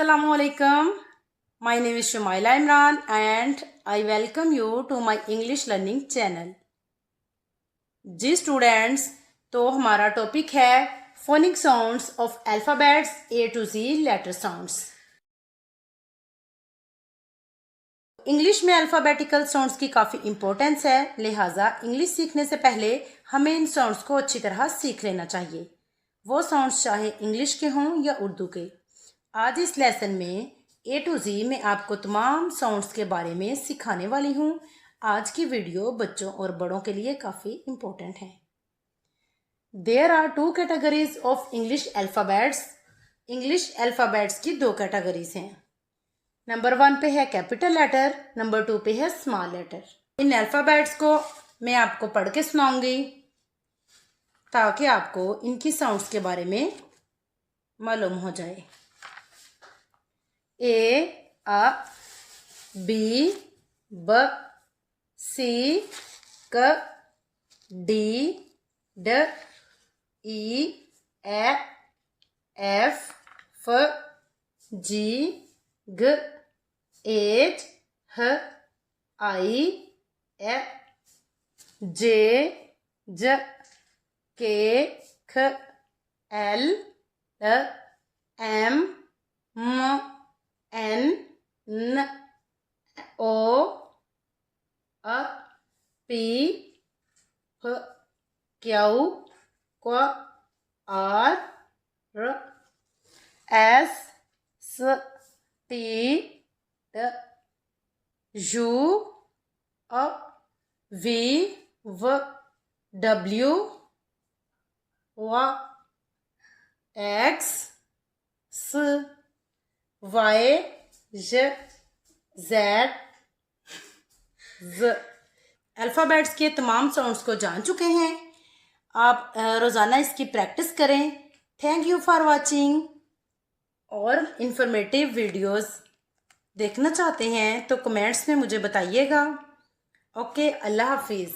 Assalamu alaikum. My name is Shumaila Imran and I welcome you to my English learning channel. जी students, तो हमारा topic है phonic sounds of alphabets A to Z letter sounds. English में alphabetical sounds की काफ़ी importance है, लिहाजा English सीखने से पहले हमें इन साउंड्स को अच्छी तरह सीख लेना चाहिए, वो साउंड्स चाहे इंग्लिश के हों या उर्दू के। आज इस लेसन में A to Z में आपको तमाम साउंड्स के बारे में सिखाने वाली हूँ। आज की वीडियो बच्चों और बड़ों के लिए काफ़ी इम्पोर्टेंट है। There are 2 categories of English alphabets. English alphabets की 2 कैटेगरीज हैं। नंबर 1 पे है कैपिटल लेटर, नंबर 2 पे है स्मॉल लेटर। इन अल्फ़ाबेट्स को मैं आपको पढ़ के सुनाऊंगी ताकि आपको इनकी साउंड्स के बारे में मालूम हो जाए। A, A, B, B, C, K, D, D, E, F, F, G, G, H, H, I, J, J, K, K, L, M, M, N, N, O, P, P, Q, Q, R, S, T, U, V, W, X, Y, Z, alphabets के तमाम sounds को जान चुके हैं। आप रोज़ाना इसकी practice करें। Thank you for watching. और इन्फॉर्मेटिव वीडियोस देखना चाहते हैं तो कमेंट्स में मुझे बताइएगा। ओके, अल्लाह हाफिज़।